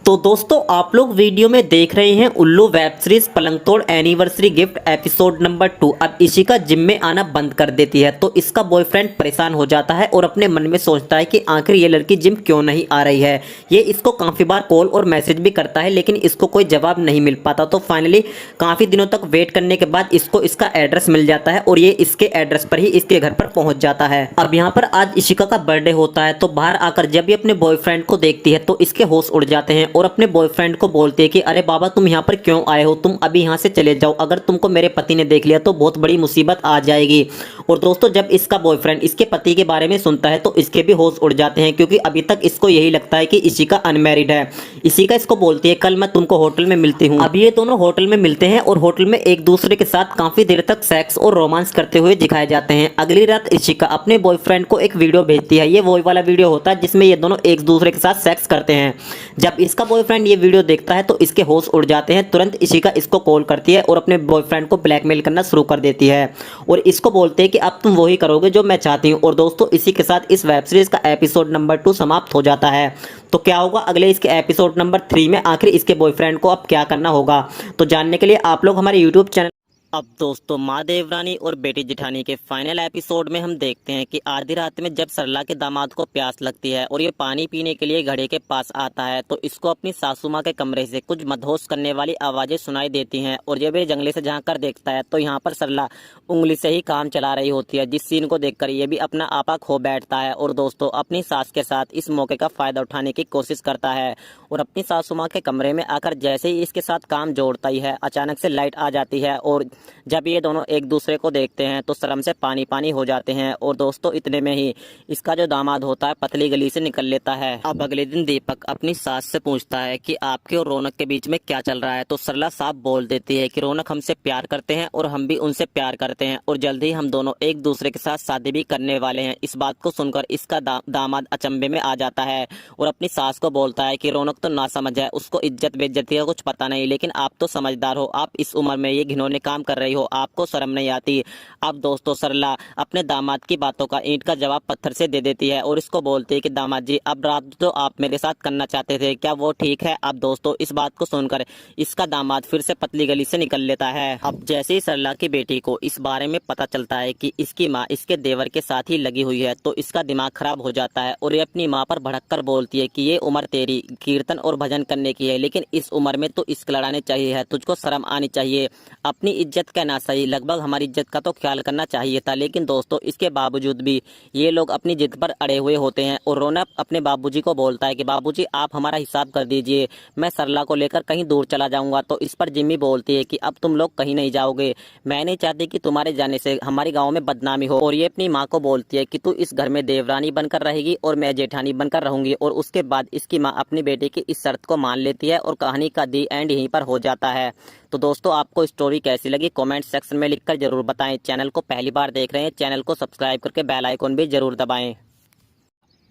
तो दोस्तों आप लोग वीडियो में देख रहे हैं उल्लू वेब सीरीज पलंग तोड़ एनिवर्सरी गिफ्ट एपिसोड नंबर 2। अब इशिका जिम में आना बंद कर देती है तो इसका बॉयफ्रेंड परेशान हो जाता है और अपने मन में सोचता है कि आखिर ये लड़की जिम क्यों नहीं आ रही है। ये इसको काफ़ी बार कॉल और मैसेज भी करता है लेकिन इसको कोई जवाब नहीं मिल पाता। तो फाइनली काफ़ी दिनों तक वेट करने के बाद इसको इसका एड्रेस मिल जाता है और ये इसके एड्रेस पर ही इसके घर पर पहुंच जाता है। अब यहाँ पर आज इशिका का बर्थडे होता है तो बाहर आकर जब ये अपने बॉयफ्रेंड को देखती है तो इसके होश उड़ जाते हैं और अपने बॉयफ्रेंड को बोलती है कि अरे बाबा तुम यहाँ पर क्यों आए हो, तुम अभी यहाँ से चले जाओ, अगर तुमको मेरे पति ने देख लिया तो बहुत बड़ी मुसीबत आ जाएगी। और दोस्तों जब इसका बॉयफ्रेंड इसके पति के बारे में सुनता है तो इसके भी होश उड़ जाते हैं क्योंकि अभी तक इसको यही लगता है कि इशिका अनमैरिड है। इशिका इसको बोलती है कल मैं तुमको होटल में मिलती हूँ। अब ये दोनों होटल में मिलते हैं और होटल में एक दूसरे के साथ काफी देर तक सेक्स और रोमांस करते हुए दिखाए जाते हैं। अगली रात इशिका अपने बॉयफ्रेंड को एक वीडियो भेजती है। ये वही वाला वीडियो होता है जिसमें ये दोनों एक दूसरे के साथ सेक्स करते हैं। जब इसका बॉयफ्रेंड ये वीडियो देखता है तो इसके होश उड़ जाते हैं। तुरंत इशिका इसको कॉल करती है और अपने बॉयफ्रेंड को ब्लैकमेल करना शुरू कर देती है और इसको बोलते हैं कि अब तुम वही करोगे जो मैं चाहती हूँ। और दोस्तों इसी के साथ इस वेब सीरीज का एपिसोड नंबर 2 समाप्त हो जाता है। तो क्या होगा अगले इसके एपिसोड नंबर 3 में, आखिर इसके बॉयफ्रेंड को अब क्या करना होगा, तो जानने के लिए आप लोग हमारे यूट्यूब चैनल। अब दोस्तों माँ देवरानी और बेटी जेठानी के फाइनल एपिसोड में हम देखते हैं कि आधी रात में जब सरला के दामाद को प्यास लगती है और ये पानी पीने के लिए घड़े के पास आता है तो इसको अपनी सासू माँ के कमरे से कुछ मदहोश करने वाली आवाजें सुनाई देती हैं। और जब ये जंगले से झांक कर देखता है तो यहाँ पर सरला उंगली से ही काम चला रही होती है, जिस सीन को देखकर ये भी अपना आपा खो बैठता है और दोस्तों अपनी सास के साथ इस मौके का फायदा उठाने की कोशिश करता है और अपनी सासू माँ के कमरे में आकर जैसे ही इसके साथ काम जोड़ता ही है अचानक से लाइट आ जाती है और जब ये दोनों एक दूसरे को देखते हैं तो शर्म से पानी पानी हो जाते हैं। और दोस्तों इतने में ही इसका जो दामाद होता है पतली गली से निकल लेता है। अब अगले दिन दीपक अपनी सास से पूछता है कि आपके और रौनक के बीच में क्या चल रहा है तो सरला साफ बोल देती है कि रौनक हमसे प्यार करते हैं और हम भी उनसे प्यार करते हैं और जल्द ही हम दोनों एक दूसरे के साथ शादी भी करने वाले हैं। इस बात को सुनकर इसका दामाद अचंभे में आ जाता है और अपनी सास को बोलता है कि रौनक तो ना समझ है, उसको इज्जत बेइज्जती का कुछ पता नहीं, लेकिन आप तो समझदार हो, आप इस उम्र में ये घिनौने काम कर रही हो, आपको शर्म नहीं आती। अब दोस्तों सरला अपने दामाद की बातों का ईंट का जवाब पत्थर से दे देती है और इसको बोलती है कि दामाद जी अब रात तो आप मेरे साथ करना चाहते थे, क्या वो ठीक है? अब दोस्तों इस बात को सुनकर इसका दामाद फिर से पतली गली से निकल लेता है। अब जैसे ही सरला की बेटी को इस बारे में पता चलता है कि इसकी माँ इसके देवर के साथ ही लगी हुई है तो इसका दिमाग खराब हो जाता है और ये अपनी माँ पर भड़क कर बोलती है कि ये उम्र तेरी कीर्तन और भजन करने की है, लेकिन इस उम्र में तो इश्क लड़ाने चाहिए है, तुझको शर्म आनी चाहिए, अपनी इज्जत का ना सही लगभग हमारी इज्जत का तो ख्याल करना चाहिए था। लेकिन दोस्तों इसके बावजूद भी ये लोग अपनी जिद पर अड़े हुए होते हैं और रौनक अपने बाबूजी को बोलता है कि बाबूजी आप हमारा हिसाब कर दीजिए, मैं सरला को लेकर कहीं दूर चला जाऊंगा। तो इस पर जिम्मी बोलती है कि अब तुम लोग कहीं नहीं जाओगे, मैं नहीं चाहती कि तुम्हारे जाने से हमारे गाँव में बदनामी हो। और ये अपनी माँ को बोलती है कि तू इस घर में देवरानी बनकर रहेगी और मैं जेठानी बनकर रहूंगी। और उसके बाद इसकी माँ अपनी बेटी की इस शर्त को मान लेती है और कहानी का दी एंड यहीं पर हो जाता है। तो दोस्तों आपको स्टोरी कैसी लगी कमेंट सेक्शन में लिखकर जरूर बताएं। चैनल को पहली बार देख रहे हैं चैनल को सब्सक्राइब करके बेल आइकन भी जरूर दबाएं।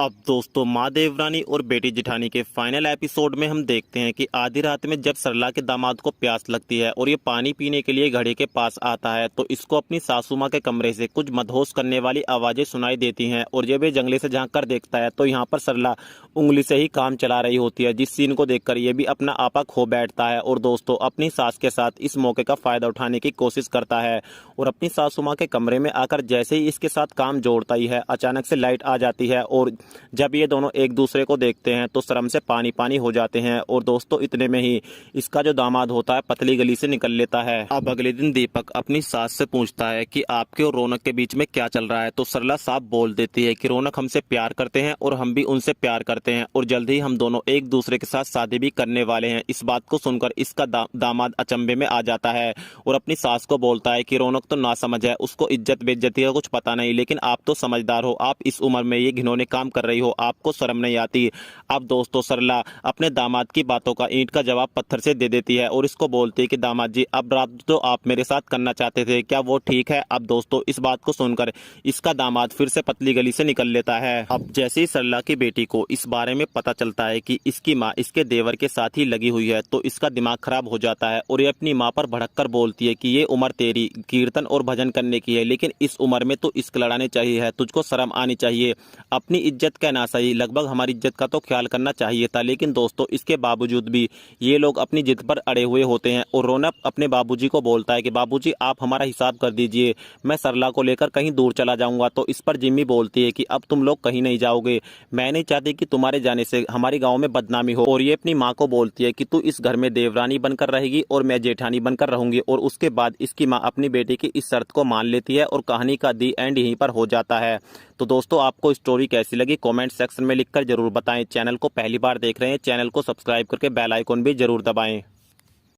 अब दोस्तों माँ देवरानी और बेटी जेठानी के फाइनल एपिसोड में हम देखते हैं कि आधी रात में जब सरला के दामाद को प्यास लगती है और ये पानी पीने के लिए घड़े के पास आता है तो इसको अपनी सासू माँ के कमरे से कुछ मदहोश करने वाली आवाजें सुनाई देती हैं और जब ये जंगले से झांक कर देखता है तो यहाँ पर सरला उंगली से ही काम चला रही होती है, जिस सीन को देखकर ये भी अपना आपा खो बैठता है और दोस्तों अपनी सास के साथ इस मौके का फायदा उठाने की कोशिश करता है और अपनी सासू माँ के कमरे में आकर जैसे ही इसके साथ काम जोड़ता ही है अचानक से लाइट आ जाती है और जब ये दोनों एक दूसरे को देखते हैं तो शर्म से पानी पानी हो जाते हैं। और दोस्तों इतने में ही इसका जो दामाद होता है पतली गली से निकल लेता है। अब अगले दिन दीपक अपनी सास से पूछता है कि आपके और रौनक के बीच में क्या चल रहा है तो सरला साफ बोल देती है कि रौनक हमसे प्यार करते हैं और हम भी उनसे प्यार करते हैं और जल्द ही हम दोनों एक दूसरे के साथ शादी भी करने वाले हैं। इस बात को सुनकर इसका दामाद अचंभे में आ जाता है और अपनी सास को बोलता है कि रौनक तो ना समझ है, उसको इज्जत बेइज्जती का कुछ पता नहीं, लेकिन आप तो समझदार हो, आप इस उम्र में ये घिनौने काम कर रही हो, आपको शर्म नहीं आती। अब दोस्तों सरला अपने दामाद की बातों का ईंट का जवाब पत्थर से दे देती है और इसको बोलती है कि दामाद जी अब रात तो आप मेरे साथ करना चाहते थे, क्या वो ठीक है? अब दोस्तों इस बात को सुनकर इसका दामाद फिर से पतली गली से निकल लेता है। अब जैसे ही सरला की बेटी को इस बारे में पता चलता है कि इसकी माँ इसके देवर के साथ ही लगी हुई है तो इसका दिमाग खराब हो जाता है और ये अपनी माँ पर भड़क कर बोलती है कि ये उम्र तेरी कीर्तन और भजन करने की है, लेकिन इस उम्र में तो इश्क लड़ाने चाहिए है, तुझको शर्म आनी चाहिए, अपनी इज्जत इज्जत कहना सही, लगभग हमारी इज्जत का तो ख्याल करना चाहिए था। लेकिन दोस्तों इसके बावजूद भी ये लोग अपनी जिद पर अड़े हुए होते हैं और रौनक अपने बाबूजी को बोलता है कि बाबूजी आप हमारा हिसाब कर दीजिए, मैं सरला को लेकर कहीं दूर चला जाऊंगा। तो इस पर जिम्मी बोलती है कि अब तुम लोग कहीं नहीं जाओगे, मैं नहीं चाहती कि तुम्हारे जाने से हमारे गांव में बदनामी हो। और ये अपनी माँ को बोलती है कि तू इस घर में देवरानी बनकर रहेगी और मैं जेठानी बनकर रहूंगी। और उसके बाद इसकी माँ अपनी बेटी की इस शर्त को मान लेती है और कहानी का दी एंड यहीं पर हो जाता है। तो दोस्तों आपको स्टोरी कैसी लगी कमेंट सेक्शन में लिखकर जरूर बताएं। चैनल को पहली बार देख रहे हैं, चैनल को सब्सक्राइब करके बेल आइकन भी जरूर दबाएं।